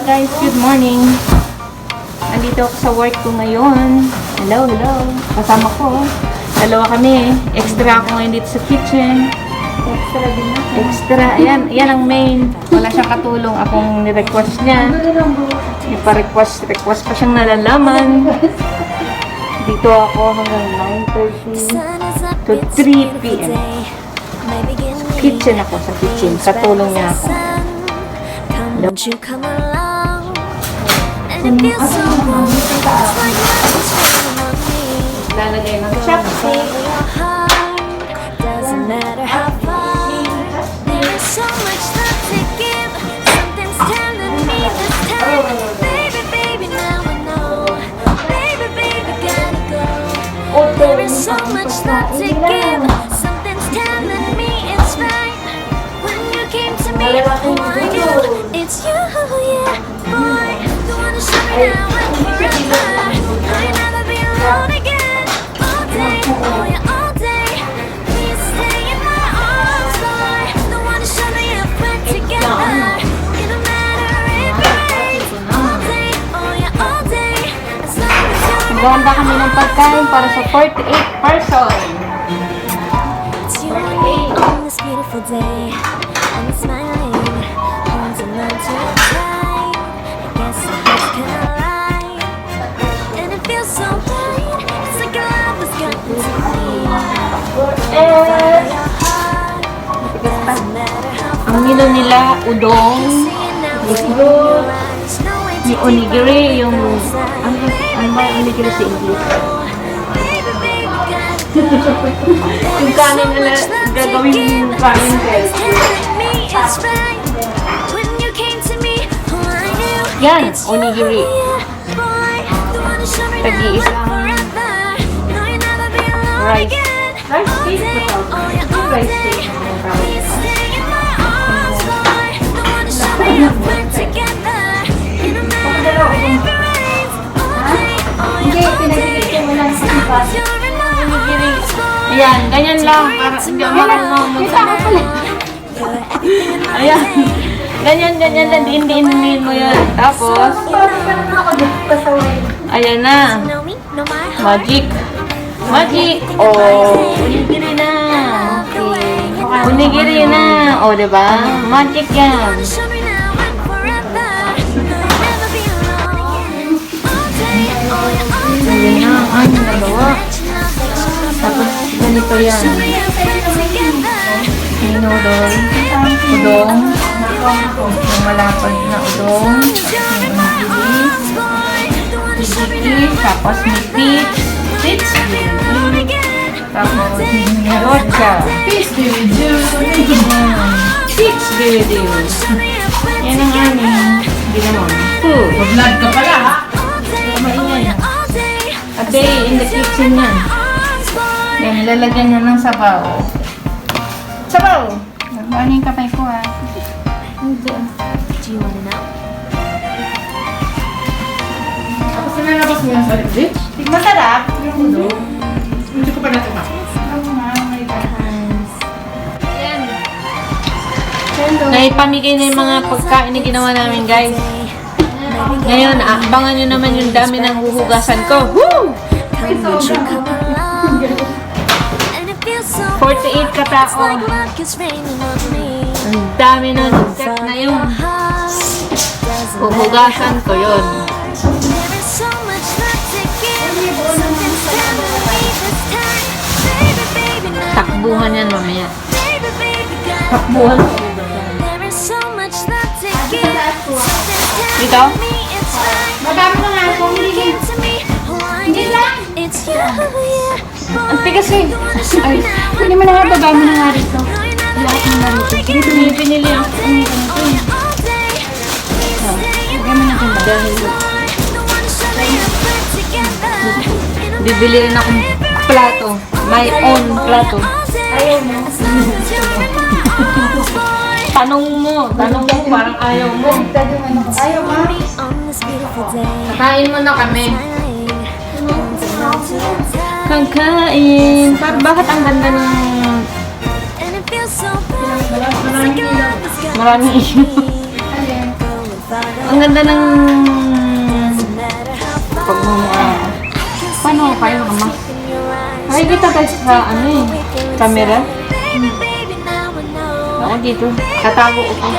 guys, good morning. Andito ako sa work ko ngayon. Hello. Kasama ko. Dalawa kami. Extra ako ngayon dito sa kitchen. Extra din ako. Extra. Ayan ang main. Wala siyang katulong. Akong ni-request niya. Ipa-request pa siyang nalalaman. Dito ako hanggang 9:30 to 3 p.m. Kitchen ako sa kitchen. Katulong niya ako. Won't you come along? And it feels so good. It's like love is raining on me. Lalagay ng chopstick. Your heart doesn't matter how far. There is so much love to give. Something's telling me this time. Baby, now I know. Baby, gotta go. There is so much love to give. Something's telling me it's right. When you came to me, oh, I knew. It's you, yeah, boy. The one to show me now and forever. I'll never be alone again. All day, oh yeah, all day. Please stay in my arms, boy. The one to show me if we're together. It don't matter if it rains. All day, oh yeah, all day. As long as you're Maghahanda kami ng pagkain para sa 48 person. It's you and me on this beautiful day. And it's smiling. Ang nilo nila, udong, liesle, may onigiri, yung, ano ba yung onigiri sa English? Yung kanin nila, gagawin yung kanin yan, onigiri. Tag-iisang rice. Rice cake ba tawag? Rice cake. Hindi, pinagigit mo lang sa ipas. Onigiri. Ayan, ganyan lang. Para hindi ako marunong magsabi. Ayan. Ganyan lang. Diin mo yan. Tapos, ayan na. Magic. Oh, onigiri na. Onigiri na. Oh, diba? Magic yan. Ayan na. Ay, nagawa. Tapos, ganito yan. May noodle. Udong. Yung malapad na udong. Tapos may peach. Tapos may rocha. Peach video. Yan ang aming ginamon. Vlog ka pala, ha? Maingay. A day in the kitchen yan. Yan, nilalagyan niya ng sabaw. Sabaw! Ano yung kapay ko, ha? Do you wanna know? Tapos sinalabas mo yan sa fridge? Masarap. Yung ulo. Hindi ko pa natumak. Ayan. Naipamigay na yung mga pagkain na ginawa namin, guys. Ngayon, abangan nyo naman yung dami ng huhugasan ko. Woo! 48 katao. Ang dami na set na yun. Huhugasan ko yun. Takbuhan yan mamaya. Takbuhan. Dito? Madami na nga ako. Hindi lang. Ang tigas eh. Ay, hindi mo na nga baba mo na nga rito. Lahat mo na rito. Dito may pinili ako. Lagyan mo na kung Dahil bibili rin akong plato. My own plato. ayaw mo. Tanong mo parang ayaw mo. Ayaw mo. Kakain mo na kami. Kakain. Bakit ang ganda ng maraming issue? Ang ganda ng pagmumukha. Paano kayo mama? Nakikita tayo sa camera. Ako dito. Tatago ako.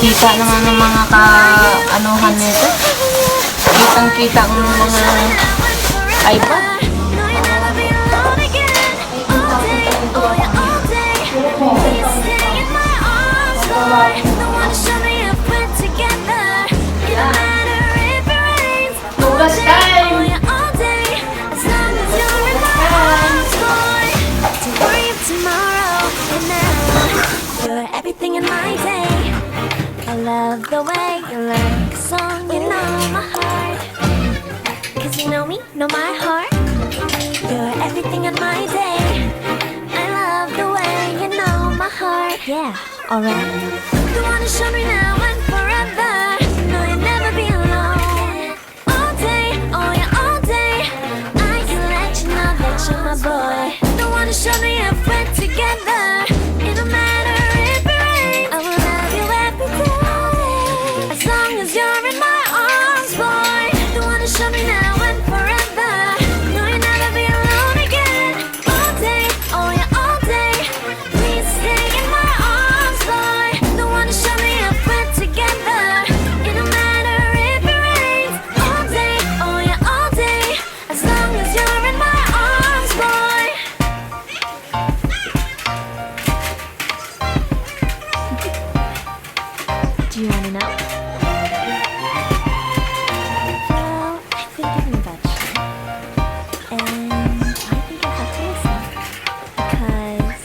Kita naman ng mga ka-anuhan nito. Kitang-kita ang mga iPad. Tugas time! Everything in my day. I love the way you like a song, you know my heart. Cause you know me, know my heart. You're everything in my day. I love the way you know my heart. Yeah, alright. You wanna show me now and forever. No, you'll never be alone. All day, oh yeah, all day. I can let you know that you're my boy. Don't wanna show me if we're together. It don't matter if it rains. I will love you every day. As long as you're in my arms, boy. Don't wanna show me now and forever. No, you'll never be alone again. All day, oh yeah, all day. Please stay in my arms, boy. Don't wanna show me if we're together. It don't matter if it rains. All day, oh yeah, all day. As long as you're in my arms, boy. Do you wanna know? Well, I've been thinking about you. And I think I have to listen. Because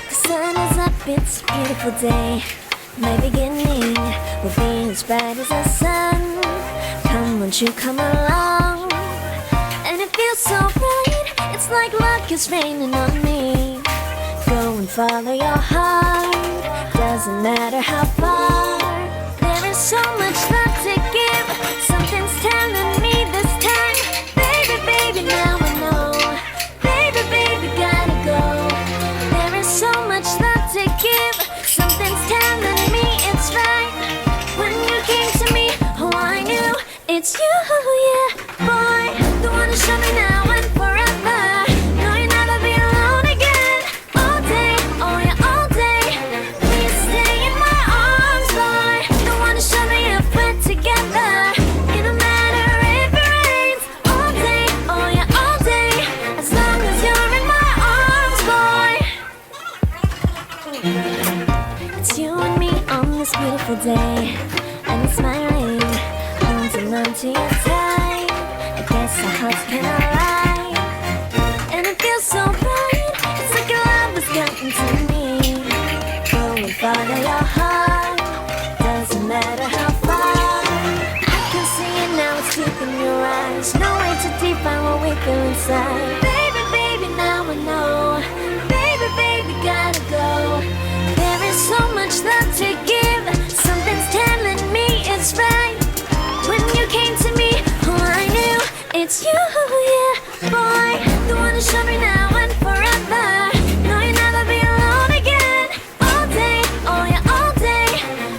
the sun is up, it's a beautiful day. My beginning will be as bright as the sun. Come, won't you come along? And it feels so bright, it's like luck is raining on me. Go and follow your heart, doesn't matter how far. There is so much love to give, something's telling me this time. Baby, baby, now I know. Baby, baby, gotta go. There is so much love to give, something's telling me it's right. When you came to me, oh I knew it's you, yeah, boy. Don't wanna show me now and forever. No, you'll never be alone again. All day, oh yeah, all day. Please stay in my arms, boy. Don't wanna show me if we're together. It don't matter if it rains. All day, oh yeah, all day. As long as you're in my arms, boy. It's you and me on this beautiful day, and it's smiling, holding on to your tight. I guess our hearts can align, and it feels so bright. It's like your love has gotten to me. Go and follow your heart, doesn't matter how far. I can see it now, it's deep in your eyes. No way to define what we feel inside. Baby, baby, now I know. Baby, baby, gotta go. There is so much love to give, something's telling me it's right. When you came to me, oh I knew it's you, yeah, boy. Don't wanna show me now and forever. No, you'll never be alone again. All day, oh yeah, all day.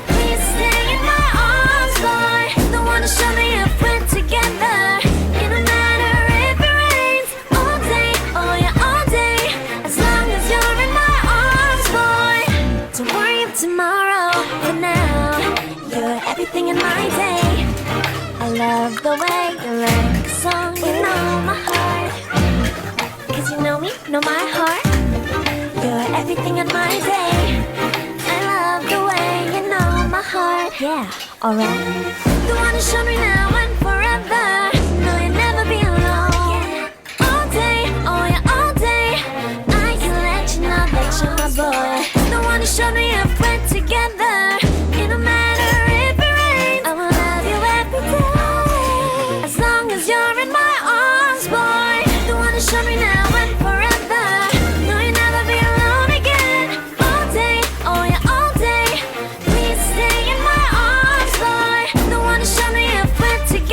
Please stay in my arms, boy. Don't wanna show me if we're together. It don't matter if it rains. All day, oh yeah, all day. As long as you're in my arms, boy. Don't worry of tomorrow. For now, you're everything in my day. I love the way you like a song, you know my heart. Cause you know me, know my heart. You're everything in my day. I love the way you know my heart. Yeah, alright. Don't wanna show me now and forever. No, you'll never be alone. All day, oh yeah, all day. I can let you know that you're my boy. Don't wanna show me if we're together. It don't matter if it rains. I will love you every day. As long as you're in my arms, boy. Don't wanna show me now and forever. No, you'll never be alone again. All day, oh yeah, all day. Please stay in my arms, boy. Don't wanna show me if we're together.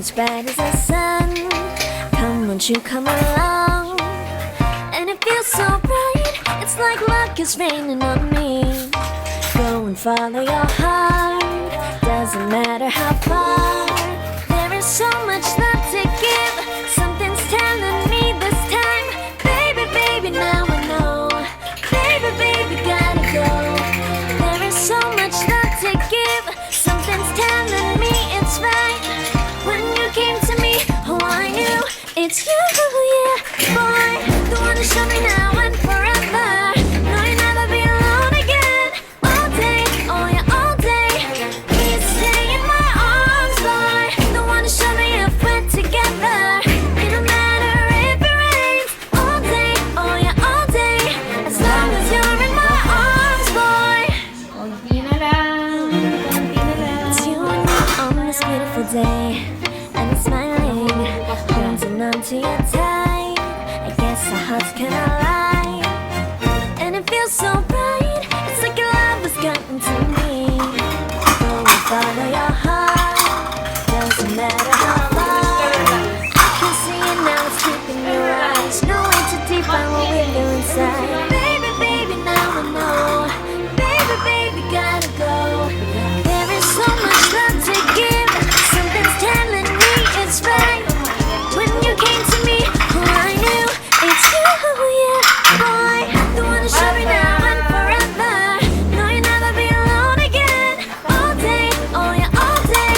as bright as the sun. Come, won't you come along? And it feels so bright, it's like luck is raining on me. Go and follow your heart, doesn't matter how far. There is so much love to give, something's telling me this time. Baby, baby, now I know. Baby, baby, gotta go. There is so much love to give, something's telling me it's right. When you came to me, oh I knew it's you, yeah, boy. The one to show me now and forever. No, you'll never be alone again. All day, oh yeah, all day. Please stay in my arms, boy. The one to show me if we're together. It don't matter if it rains. All day, oh yeah, all day. As long as you're in my arms, boy. Konti na lang. Konti na lang. It's you and me on this beautiful day, and it's smiling, holding on to your tight. I guess our hearts can align, and it feels so bright. It's like your love has gotten to me. Go and follow your heart, doesn't matter how far. I can see it now, it's deep in your eyes. No way too deep, I won't leave you inside. Baby, baby, now I know. Baby, baby, gotta go. There is so much love to give, something's telling me it's right. When you came to me, oh I knew it's you, yeah, boy. The one to show me now and forever. No, you'll never be alone again. All day, oh yeah, all day.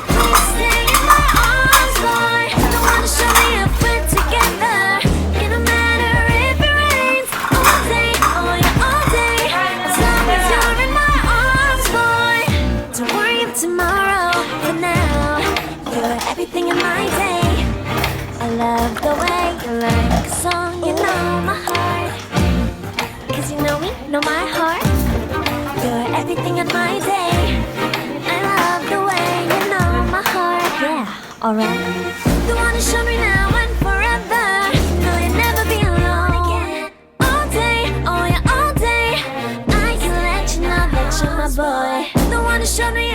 Please stay in my arms, boy. The one to show me if we're together. It don't matter if it rains. All day, oh yeah, all day. As long as you're in my arms, boy. Don't worry of tomorrow, for now you're everything in my day. I love the way you like a song, you know my heart. Cause you know me, know my heart. You're everything in my day. I love the way you know my heart, yeah, alright. The one to show me now and forever. No, you'll never be alone again. All day, oh yeah, all day. I can let you know that you're my boy. The one to show me